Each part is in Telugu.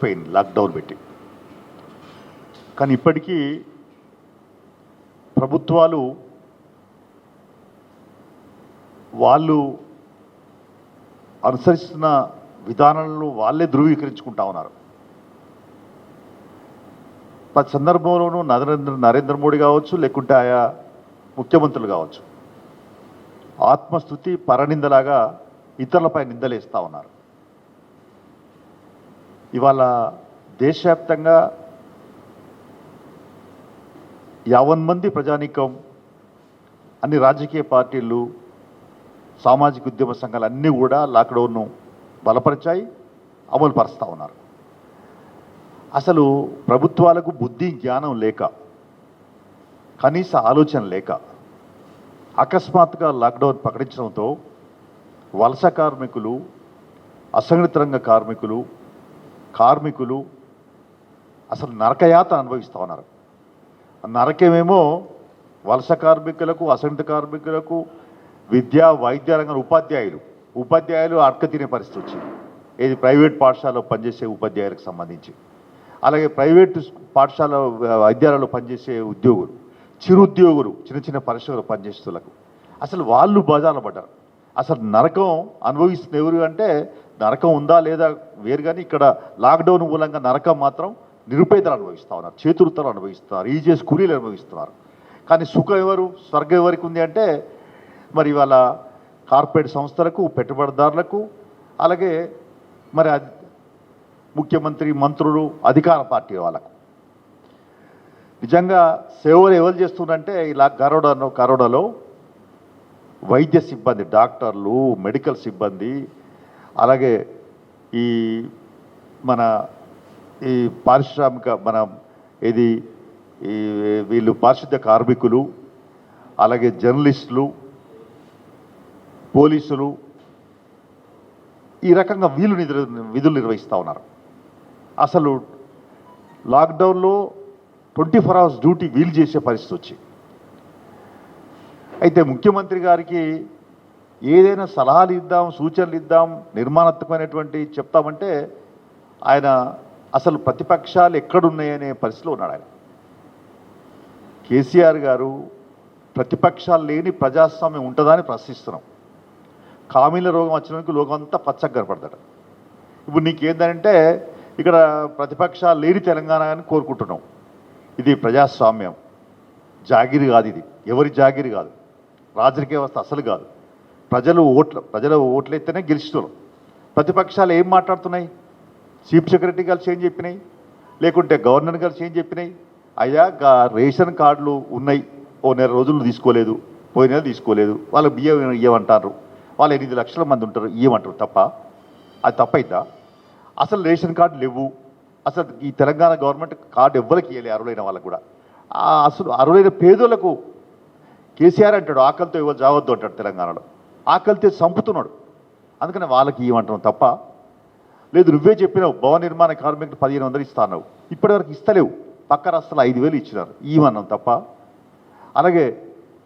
అయిపోయింది లాక్డౌన్ పెట్టి. కానీ ఇప్పటికీ ప్రభుత్వాలు వాళ్ళు అనుసరిస్తున్న విధానాలను వాళ్ళే ధృవీకరించుకుంటా ఉన్నారు. ప్రతి సందర్భంలోనూ నరేంద్ర మోడీ కావచ్చు, లేకుంటే ఆయా ముఖ్యమంత్రులు కావచ్చు, ఆత్మస్థుతి పరనిందలాగా ఇతరులపై నిందలేస్తూ ఉన్నారు. ఇవాళ దేశవ్యాప్తంగా 50 మంది ప్రజానీకం, అన్ని రాజకీయ పార్టీలు, సామాజిక ఉద్యమ సంఘాలు అన్నీ కూడా లాక్డౌన్ను బలపరిచాయి, అమలు పరుస్తూ ఉన్నారు. అసలు ప్రభుత్వాలకు బుద్ధి జ్ఞానం లేక, కనీస ఆలోచన లేక అకస్మాత్తుగా లాక్డౌన్ ప్రకటించడంతో వలస కార్మికులు, అసంఘటిత రంగ కార్మికులు అసలు నరకయాత అనుభవిస్తూ ఉన్నారు. నరకమేమో వలస కార్మికులకు, అసంఘటిత కార్మికులకు, విద్యా వైద్య రంగ ఉపాధ్యాయులు అడక తినే పరిస్థితి వచ్చింది. ఇది ప్రైవేట్ పాఠశాలలో పనిచేసే ఉపాధ్యాయులకు సంబంధించి, అలాగే ప్రైవేటు పాఠశాల వైద్యాలలో పనిచేసే ఉద్యోగులు, చిరుద్యోగులు, చిన్న పరిశ్రమలు పనిచేసేలకు అసలు వాళ్ళు బజార్లు పడ్డారు. అసలు నరకం అనుభవిస్తున్న ఎవరు అంటే, నరకం ఉందా లేదా వేరు, కానీ ఇక్కడ లాక్డౌన్ మూలంగా నరకం మాత్రం నిరుపేదలు అనుభవిస్తూ ఉన్నారు, చేతులతో అనుభవిస్తున్నారు, ఈజీఎస్ కూలీలు అనుభవిస్తున్నారు. కానీ సుఖం ఎవరు, స్వర్గం ఎవరికి ఉంది అంటే మరి ఇవాళ కార్పొరేట్ సంస్థలకు, పెట్టుబడిదారులకు, అలాగే మరి ముఖ్యమంత్రి, మంత్రులు, అధికార పార్టీ వాళ్ళకు. నిజంగా సేవలు ఎవరు చేస్తున్నారంటే ఇలా కరోనాలో వైద్య సిబ్బంది, డాక్టర్లు, మెడికల్ సిబ్బంది, అలాగే ఈ పారిశ్రామిక వీళ్ళు పారిశుద్ధ్య కార్మికులు, అలాగే జర్నలిస్టులు, పోలీసులు, ఈ రకంగా వీళ్ళు విధులు నిర్వహిస్తూ ఉన్నారు. అసలు లాక్డౌన్లో 24 hours డ్యూటీ వీలు చేసే పరిస్థితి వచ్చి, అయితే ముఖ్యమంత్రి గారికి ఏదైనా సలహాలు ఇద్దాం, సూచనలు ఇద్దాం, నిర్మాణాత్మకమైనటువంటి చెప్తామంటే ఆయన అసలు ప్రతిపక్షాలు ఎక్కడున్నాయనే పరిస్థితిలో ఉన్నాడు. ఆయన కేసీఆర్ గారు ప్రతిపక్షాలు లేని ప్రజాస్వామ్యం ఉంటుందా అని ప్రశ్నిస్తున్నాం. కామిల రోగం వచ్చినందుకు లోకం అంతా పచ్చగా కనపడతాడు. ఇప్పుడు నీకేందంటే ఇక్కడ ప్రతిపక్షాలు లేని తెలంగాణ అని కోరుకుంటున్నాం. ఇది ప్రజాస్వామ్యం, జాగిరి కాదు, ఇది ఎవరి జాగిరి కాదు, రాజకీయ వ్యవస్థ అసలు కాదు. ప్రజలు ఓట్లు ఎత్తేనే గెలుస్తున్నారు. ప్రతిపక్షాలు ఏం మాట్లాడుతున్నాయి? చీఫ్ సెక్రటరీ కలిసి ఏం చెప్పినాయి, లేకుంటే గవర్నర్ కలిసి ఏం చెప్పినాయి? అయ్యా రేషన్ కార్డులు ఉన్నాయి, ఓ నెల రోజులు తీసుకోలేదు, పోయిన నెల తీసుకోలేదు, వాళ్ళ బియ్యం ఇవ్వమంటారు, వాళ్ళు 8 లక్షల మంది ఉంటారు, ఇవ్వమంటారు. తప్ప అది తప్పైద్దా? అసలు రేషన్ కార్డు లేవు. అసలు ఈ తెలంగాణ గవర్నమెంట్ కార్డు ఎవ్వరికి ఇవ్వలే, అర్హులైన వాళ్ళకు కూడా. అసలు అర్హులైన పేదోళ్లకు కేసీఆర్ అంటాడు ఆకలితో ఇవ్వ జావద్దు అంటాడు. తెలంగాణలో ఆకలితో చంపుతున్నాడు, అందుకని వాళ్ళకి ఇవ్వమంటాం తప్ప. లేదు, నువ్వే చెప్పినావు భవన నిర్మాణ కార్మికులు 1500 ఇస్తావు, ఇప్పటివరకు ఇస్తలేవు. పక్క రాష్ట్రాలు 5000 ఇచ్చినారు, ఇవ్వమన్నాం తప్ప. అలాగే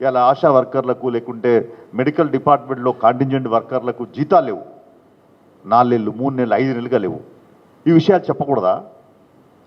ఇలా ఆశా వర్కర్లకు, లేకుంటే మెడికల్ డిపార్ట్మెంట్లో కాంటింజెంట్ వర్కర్లకు జీతాలు లేవు, 4 నెలలు, 3 నెలలు, 5 నెలలుగా లేవు. ఈ విషయాలు చెప్పకూడదా?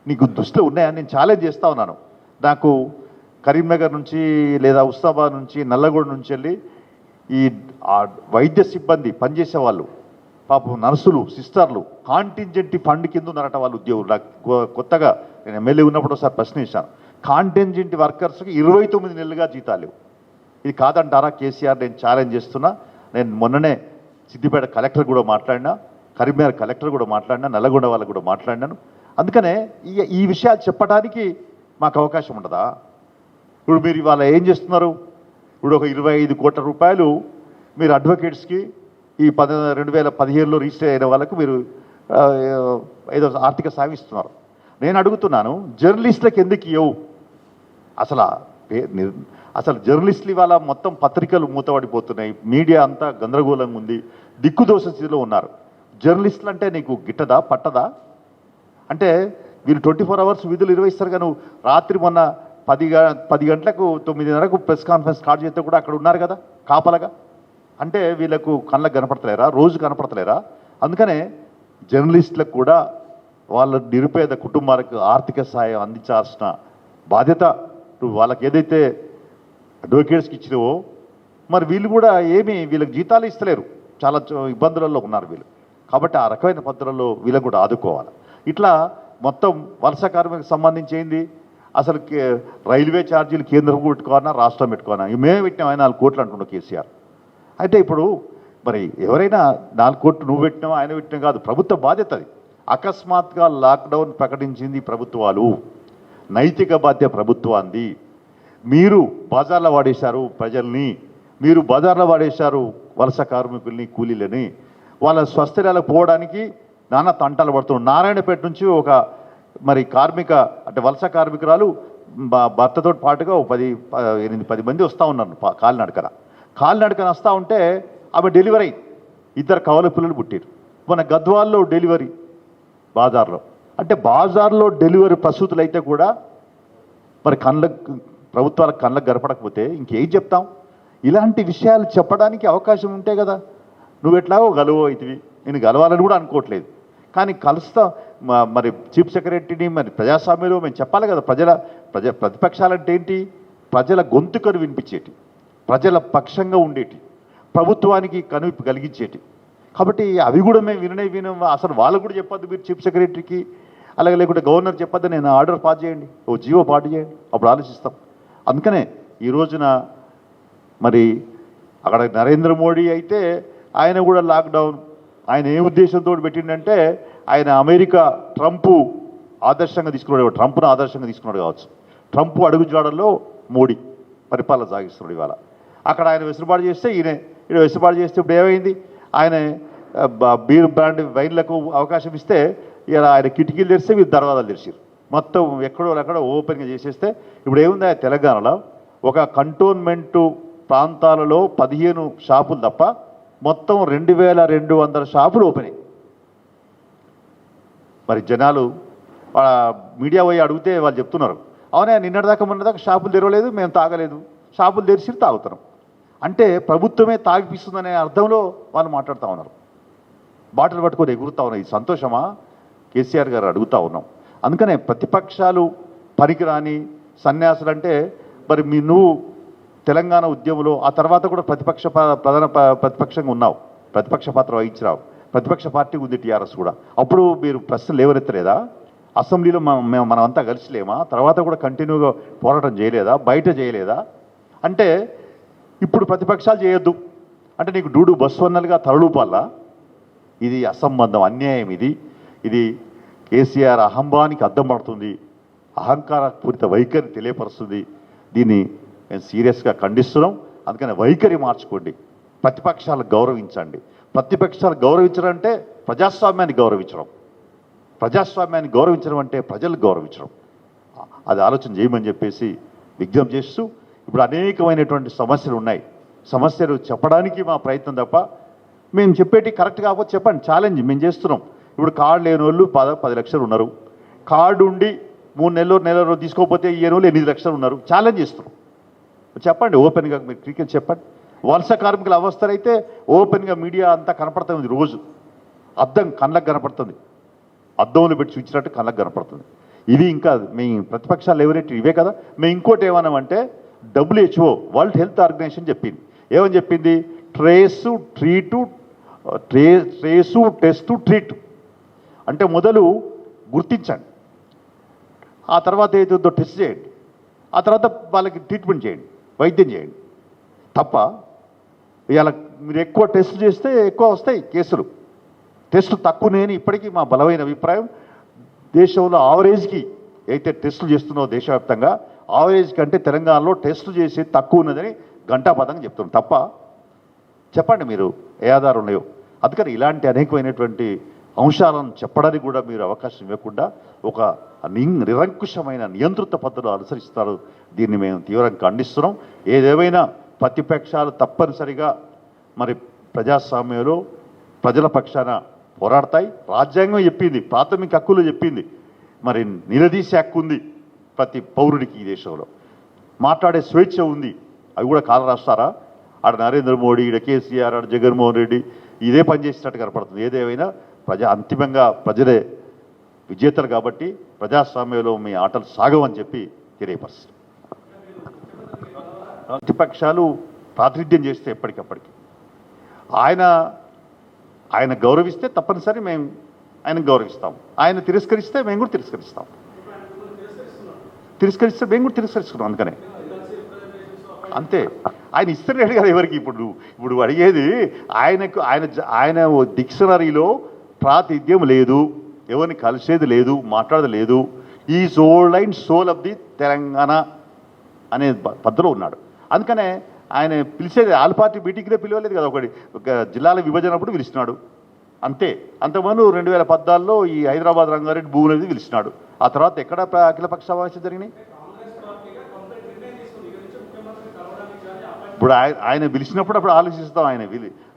నీకు దృష్టిలో ఉన్నాయని నేను ఛాలెంజ్ చేస్తూ ఉన్నాను. నాకు కరీంనగర్ నుంచి, లేదా ఉస్మానాబాద్ నుంచి, నల్లగొండ నుంచి వెళ్ళి ఈ వైద్య సిబ్బంది పనిచేసే వాళ్ళు, పాపం నర్సులు, సిస్టర్లు కాంటింజెంట్ ఫండ్ కింద ఉన్నారట వాళ్ళు ఉద్యోగులు. నాకు కొత్తగా నేను ఎమ్మెల్యే ఉన్నప్పుడు ఒకసారి ప్రశ్నించాను. కాంటింజెంట్ వర్కర్స్కి 29 నెలలుగా జీతాలు లేవు. ఇది కాదంటారా కేసీఆర్? నేను ఛాలెంజ్ చేస్తున్నా. నేను మొన్ననే సిద్దిపేట కలెక్టర్ కూడా మాట్లాడినా, కరీంనగర్ కలెక్టర్ కూడా మాట్లాడినా, నల్లగొండ వాళ్ళకు కూడా మాట్లాడినాను. అందుకనే ఈ విషయాలు చెప్పడానికి మాకు అవకాశం ఉండదా? ఇప్పుడు మీరు ఇవాళ ఏం చేస్తున్నారు? ఇప్పుడు ఒక 25 కోట్ల రూపాయలు మీరు అడ్వకేట్స్కి ఈ 2017లో రిజిస్టర్ అయిన వాళ్ళకు మీరు ఏదో ఆర్థిక సాయం ఇస్తున్నారు. నేను అడుగుతున్నాను, జర్నలిస్టులకు ఎందుకు ఇవ్వవు? అసలు జర్నలిస్టులు ఇవాళ మొత్తం పత్రికలు మూతపడిపోతున్నాయి, మీడియా అంతా గందరగోళంగా ఉంది, దిక్కుదోష స్థితిలో ఉన్నారు. జర్నలిస్టులు అంటే నీకు గిట్టదా, పట్టదా? అంటే వీళ్ళు 24 hours విధులు నిర్వహిస్తారు. కానీ రాత్రి మొన్న 10 గంటలకు 9:30కు ప్రెస్ కాన్ఫరెన్స్ స్టార్ట్ చేస్తే కూడా అక్కడ ఉన్నారు కదా కాపలగా. అంటే వీళ్ళకు కళ్ళకు కనపడతలేరా, రోజు కనపడతలేరా? అందుకనే జర్నలిస్టులకు కూడా వాళ్ళ నిరుపేద కుటుంబాలకు ఆర్థిక సాయం అందించాల్సిన బాధ్యత నువ్వు వాళ్ళకి ఏదైతే అడ్వకేట్స్కి ఇచ్చినావో మరి వీళ్ళు కూడా వీళ్ళకి జీతాలు ఇస్తలేరు, చాలా ఇబ్బందులలో ఉన్నారు వీళ్ళు. కాబట్టి ఆ రకమైన పద్ధతులలో వీళ్ళని కూడా ఆదుకోవాలి. ఇట్లా మొత్తం వలస కార్మికులకు సంబంధించి ఏంది అసలు రైల్వే ఛార్జీలు కేంద్రం పెట్టుకోవాలన్నా రాష్ట్రం పెట్టుకోవాలన్నా మేమే పెట్టినాం 4 కోట్లు అంటున్నాడు కేసీఆర్. అయితే ఇప్పుడు మరి ఎవరైనా 4 కోట్లు నువ్వు పెట్టినావా ఆయన పెట్టినా కాదు, ప్రభుత్వ బాధ్యత అది. అకస్మాత్తుగా లాక్డౌన్ ప్రకటించింది ప్రభుత్వాలు, నైతిక బాధ్యత ప్రభుత్వాన్ని. మీరు బజార్లో వాడేశారు ప్రజల్ని, మీరు బజార్లో వాడేశారు వలస కార్మికుల్ని, కూలీలని. వాళ్ళ స్వస్థలాలకు పోవడానికి నానా తంటాలు పడుతున్నారు. నారాయణపేట నుంచి ఒక మరి కార్మిక అంటే వలస కార్మికురాలు భర్తతో పాటుగా 8-10 మంది వస్తూ ఉన్నారు కాలినడకన వస్తూ ఉంటే ఆమె డెలివరీ అయింది. 2 కవల పిల్లలు పుట్టారు. మన గద్వాల్లో డెలివరీ బాజార్లో. అంటే బాజార్లో డెలివరీ ప్రసూతులు అయితే కూడా మరి ప్రభుత్వాలకు కళ్ళకు గడపడకపోతే ఇంకేం చెప్తాం? ఇలాంటి విషయాలు చెప్పడానికి అవకాశం ఉంటే కదా. నువ్వు ఎట్లాగో గలవో ఇదివి, నేను గలవాలని కూడా అనుకోవట్లేదు. కానీ కలుస్తా మరి చీఫ్ సెక్రటరీని మరి ప్రజాస్వామ్యంలో మేము చెప్పాలి కదా. ప్రతిపక్షాలంటే ఏంటి? ప్రజల గొంతుకను వినిపించేటి, ప్రజల పక్షంగా ఉండేటి, ప్రభుత్వానికి కనువిప్పు కలిగించేటి. కాబట్టి అవి కూడా మేము వినం. అసలు వాళ్ళకు కూడా చెప్పొద్దు మీరు చీఫ్ సెక్రటరీకి, అలాగే లేకుంటే గవర్నర్ చెప్పొద్దు, నేను ఆర్డర్ పాస్ చేయండి, ఓ జీవో పాటు చేయండి, అప్పుడు ఆలోచిస్తాం. అందుకనే ఈ రోజున మరి అక్కడ నరేంద్ర మోడీ అయితే ఆయన కూడా లాక్డౌన్ ఆయన ఏ ఉద్దేశంతో పెట్టిండంటే ఆయన అమెరికా ట్రంప్ను ఆదర్శంగా తీసుకున్నాడు కావచ్చు. ట్రంప్ అడుగుజాడల్లో మోడీ పరిపాలన సాగిస్తున్నాడు ఇవాళ. అక్కడ ఆయన వెసులుబాటు చేస్తే ఈయన వెసులుబాటు చేస్తే ఇప్పుడు ఏమైంది? ఆయన బీర్ బ్రాండ్ వైన్లకు అవకాశం ఇస్తే ఇలా ఆయన కిటికీలు తెరిస్తే వీళ్ళు దర్వాజాలు తెరిచారు. మొత్తం ఎక్కడో ఓపెన్గా చేసేస్తే ఇప్పుడు ఏముంది? తెలంగాణలో ఒక కంటోన్మెంటు ప్రాంతాలలో 15 షాపులు తప్ప మొత్తం 2200 షాపులు ఓపెన్ అయ్యాయి. మరి జనాలు మీడియా పోయి అడిగితే వాళ్ళు చెప్తున్నారు, అవునా మొన్నదాకా షాపులు తెరవలేదు, మేము తాగలేదు, షాపులు తెరిచి తాగుతున్నాం. అంటే ప్రభుత్వమే తాగిపిస్తుందనే అర్థంలో వాళ్ళు మాట్లాడుతూ ఉన్నారు. బాటిల్ పట్టుకొని ఎగురుతా ఉన్నాయి. ఇది సంతోషమా? కేసీఆర్ గారు అడుగుతూ ఉన్నాం. అందుకనే ప్రతిపక్షాలు పనికిరాని సన్యాసులు అంటే మరి నువ్వు తెలంగాణ ఉద్యమంలో ఆ తర్వాత కూడా ప్రధాన ప్రతిపక్షంగా ఉన్నావు, ప్రతిపక్ష పాత్ర వహించినావు, ప్రతిపక్ష పార్టీ ఉంది టీఆర్ఎస్ కూడా. అప్పుడు మీరు ప్రశ్నలు లేవనెత్తలేదా? అసెంబ్లీలో మనమంతా కలిసి లేమా? తర్వాత కూడా కంటిన్యూగా పోరాటం చేయలేదా? బయట చేయలేదా? అంటే ఇప్పుడు ప్రతిపక్షాలు చేయొద్దు అంటే నీకు డూడు బస్వన్నలుగా తరలుపాలా? ఇది అసంబంధం, అన్యాయం. ఇది కేసీఆర్ అహంభానికి అద్దం పడుతుంది, అహంకారపూరిత వైఖరి తెలియపరుస్తుంది. దీన్ని మేము సీరియస్గా ఖండిస్తున్నాం. అందుకని వైఖరి మార్చుకోండి, ప్రతిపక్షాలను గౌరవించండి. ప్రతిపక్షాలు గౌరవించడం అంటే ప్రజాస్వామ్యాన్ని గౌరవించడం అంటే ప్రజలకు గౌరవించడం. అది ఆలోచన చేయమని చెప్పేసి విజ్ఞప్తి చేస్తూ, ఇప్పుడు అనేకమైనటువంటి సమస్యలు ఉన్నాయి. సమస్యలు చెప్పడానికి మా ప్రయత్నం తప్ప మేము చెప్పేటి కరెక్ట్ కాకపోతే చెప్పండి, ఛాలెంజ్ మేము చేస్తున్నాం. ఇప్పుడు కార్డు లేని వాళ్ళు 10 లక్షలు ఉన్నారు, కార్డు ఉండి 3 నెలలు తీసుకోకపోతే ఈ వాళ్ళు 8 లక్షలు ఉన్నారు. ఛాలెంజ్ చేస్తున్నాం, చెప్పండి ఓపెన్గా. మీరు క్రికెట్ చెప్పండి. వలస కార్మికుల అవస్థలు అయితే ఓపెన్గా మీడియా అంతా కనపడుతుంది. రోజు అద్దం కళ్ళకు కనపడుతుంది, అద్దంలో పెట్టి చూసినట్టు కళ్ళకు కనపడుతుంది. ఇది ఇంకా మీ ప్రతిపక్షాలు ఎవరైతే ఇవే కదా. మేము ఇంకోటి ఏమన్నామంటే WHO వరల్డ్ హెల్త్ ఆర్గనైజేషన్ చెప్పింది. ఏమని చెప్పింది? Trays test treat. అంటే మొదలు గుర్తించండి, ఆ తర్వాత ఏదో టెస్ట్ చేయండి, ఆ తర్వాత వాళ్ళకి ట్రీట్మెంట్ చేయండి, వైద్యం చేయండి. తప్ప ఇవాళ మీరు ఎక్కువ టెస్టులు చేస్తే ఎక్కువ వస్తాయి కేసులు. టెస్టు తక్కువనే ఇప్పటికీ మా బలమైన అభిప్రాయం. దేశంలో ఆవరేజ్కి అయితే టెస్టులు చేస్తున్నావు దేశవ్యాప్తంగా, ఆవరేజ్ కంటే తెలంగాణలో టెస్టులు చేసేది తక్కువ ఉన్నదని ఘంటాపథంగా చెప్తున్నాం. తప్ప చెప్పండి మీరు ఏ ఆధారం ఉన్నాయో. అందుకని ఇలాంటి అనేకమైనటువంటి అంశాలను చెప్పడానికి కూడా మీరు అవకాశం ఇవ్వకుండా ఒక నిరంకుశమైన నియంత్రిత పద్ధతులు అనుసరిస్తారు. దీన్ని మేము తీవ్రంగా ఖండిస్తున్నాం. ఏదేమైనా ప్రతిపక్షాలు తప్పనిసరిగా మరి ప్రజాస్వామ్యంలో ప్రజల పక్షాన పోరాడతాయి. రాజ్యాంగం చెప్పింది, ప్రాథమిక హక్కులు చెప్పింది, మరి నిలదీసే హక్కు ఉంది ప్రతి పౌరుడికి. ఈ దేశంలో మాట్లాడే స్వేచ్ఛ ఉంది. అవి కూడా కాల రాస్తారా? ఆడ నరేంద్ర మోడీ, ఈడ కేసీఆర్, ఆడ జగన్మోహన్ రెడ్డి ఇదే పని చేసినట్టు కనపడుతుంది. ఏదేమైనా అంతిమంగా విజేతలు కాబట్టి ప్రజాస్వామ్యంలో మీ ఆటలు సాగవని చెప్పి తెలియపరుస్తారు. ప్రతిపక్షాలు ప్రాతినిధ్యం చేస్తే ఎప్పటికప్పటికి ఆయన గౌరవిస్తే తప్పనిసరి మేము ఆయనకు గౌరవిస్తాం, ఆయన తిరస్కరిస్తే మేము కూడా తిరస్కరిస్తాం. తిరస్కరిస్తే మేము కూడా తిరస్కరిస్తున్నాం. అందుకనే అంతే. ఆయన ఇస్తున్నాడు కదా ఎవరికి. ఇప్పుడు అడిగేది ఆయన డిక్షనరీలో ప్రాతినిధ్యం లేదు, ఎవరిని కలిసేది లేదు, మాట్లాడేది లేదు. ఈ soul and soul of the Telangana అనే పద్ధతిలో ఉన్నాడు. అందుకనే ఆయన పిలిచేది ఆల్ పార్టీ మీటింగ్లో పిలవలేదు కదా, ఒక జిల్లాల విభజన అప్పుడు పిలిచినాడు అంతే. అంతకుముందు 2014లో ఈ హైదరాబాద్ రంగారెడ్డి భూములు అనేది పిలిచినాడు. ఆ తర్వాత ఎక్కడ అఖిలపక్ష సమావేశాలు జరిగినాయి? ఇప్పుడు ఆయన పిలిచినప్పుడు అప్పుడు ఆలోచిస్తాం.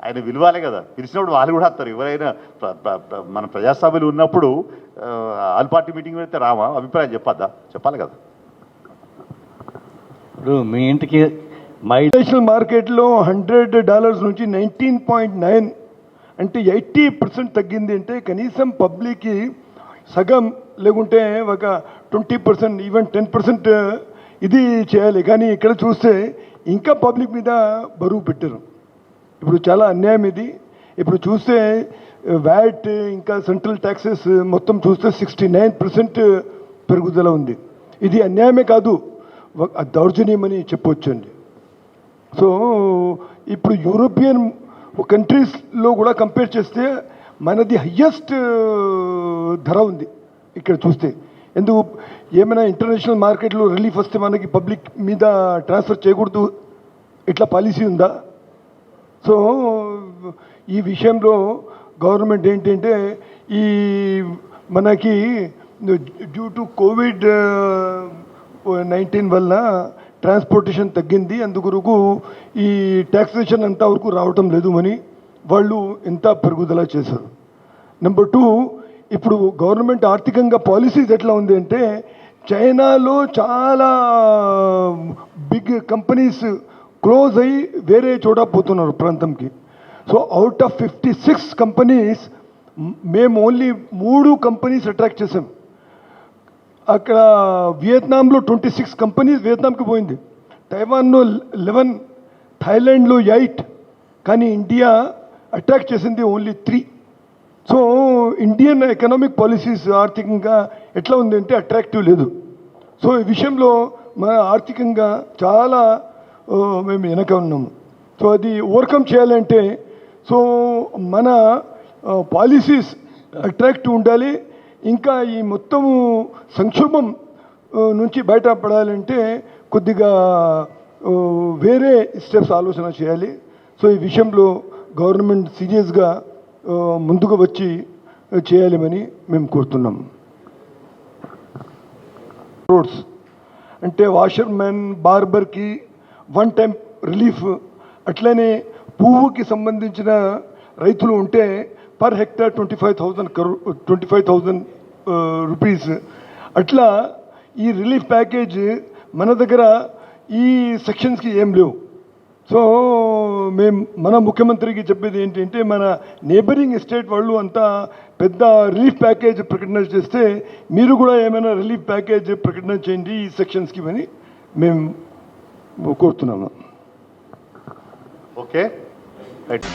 ఆయన విలువాలే కదా, పిలిచినప్పుడు వాళ్ళు కూడా వస్తారు. ఎవరైనా మన ప్రజాసభలు ఉన్నప్పుడు ఆల్ పార్టీ మీటింగ్ పెడితే రామా, అభిప్రాయం చెప్పాలి కదా. ఇప్పుడు మీ ఇంటికి ఇంటర్నేషనల్ మార్కెట్లో $100 నుంచి 19.9 అంటే 80% తగ్గింది. అంటే కనీసం పబ్లిక్కి సగం లేకుంటే ఒక 20%, ఈవెన్ 10% ఇది చేయాలి. కానీ ఇక్కడ చూస్తే ఇంకా పబ్లిక్ మీద బరువు పెట్టారు. ఇప్పుడు చాలా అన్యాయం ఇది. ఇప్పుడు చూస్తే వ్యాట్ ఇంకా సెంట్రల్ ట్యాక్సెస్ మొత్తం చూస్తే 69% పెరుగుదల ఉంది. ఇది అన్యాయమే కాదు, దౌర్జన్యం అని చెప్పొచ్చండి. సో ఇప్పుడు యూరోపియన్ కంట్రీస్లో కూడా కంపేర్ చేస్తే మనది హయ్యెస్ట్ ధర ఉంది ఇక్కడ చూస్తే. ఎందుకు ఏమైనా ఇంటర్నేషనల్ మార్కెట్లో రిలీఫ్ వస్తే మనకి పబ్లిక్ మీద ట్రాన్స్ఫర్ చేయకూడదు, ఇట్లా పాలసీ ఉందా? సో ఈ విషయంలో గవర్నమెంట్ ఏంటంటే ఈ మనకి డ్యూ టు COVID-19 వల్ల ట్రాన్స్పోర్టేషన్ తగ్గింది, అందుకొరకు ఈ ట్యాక్సేషన్ అంతవరకు రావటం లేదు అని వాళ్ళు ఎంత పెరుగుదల చేశారు. నెంబర్ 2, ఇప్పుడు గవర్నమెంట్ ఆర్థికంగా పాలసీస్ ఎట్లా ఉంది అంటే చైనాలో చాలా బిగ్ కంపెనీస్ క్లోజ్ అయ్యి వేరే చోట పోతున్నారు ప్రాంతంకి. సో అవుట్ ఆఫ్ 56 కంపెనీస్ మేము ఓన్లీ 3 కంపెనీస్ అట్రాక్ట్ చేసాం. అక్కడ వియత్నాంలో 26 కంపెనీస్ వియత్నాంకి పోయింది, తైవాన్లో 11, థాయిలాండ్లో 8, కానీ ఇండియా అట్రాక్ట్ చేసింది only 3. So Indian economic policies ఆర్థికంగా ఎట్లా ఉంది అంటే అట్రాక్టివ్ లేదు. సో ఈ విషయంలో మన ఆర్థికంగా చాలా మేము వెనక ఉన్నాము. సో అది ఓవర్కమ్ చేయాలంటే సో మన పాలసీస్ అట్రాక్టివ్ ఉండాలి. ఇంకా ఈ మొత్తము సంక్షోభం నుంచి బయటపడాలంటే కొద్దిగా వేరే స్టెప్స్ ఆలోచన చేయాలి. సో ఈ విషయంలో గవర్నమెంట్ సీరియస్గా ముందుకు వచ్చి చేయాలని మేము కోరుతున్నాం. రోడ్స్ అంటే వాషర్మెన్, బార్బర్కి 1 టైం రిలీఫ్, అట్లనే పువ్వుకి సంబంధించిన రైతులు ఉంటే పర్ హెక్టార్ 25,000 రూపీస్. అట్లా ఈ రిలీఫ్ ప్యాకేజ్ మన దగ్గర ఈ సెక్షన్స్కి ఏం లేవు. సో మేము మన ముఖ్యమంత్రికి చెప్పేది ఏంటంటే మన నేబరింగ్ ఎస్టేట్ వాళ్ళు అంతా పెద్ద రిలీఫ్ ప్యాకేజ్ ప్రకటన చేస్తే మీరు కూడా ఏమైనా రిలీఫ్ ప్యాకేజ్ ప్రకటన చేయండి ఈ సెక్షన్స్కి అని మేము కోరుతున్నాము. Okay, right.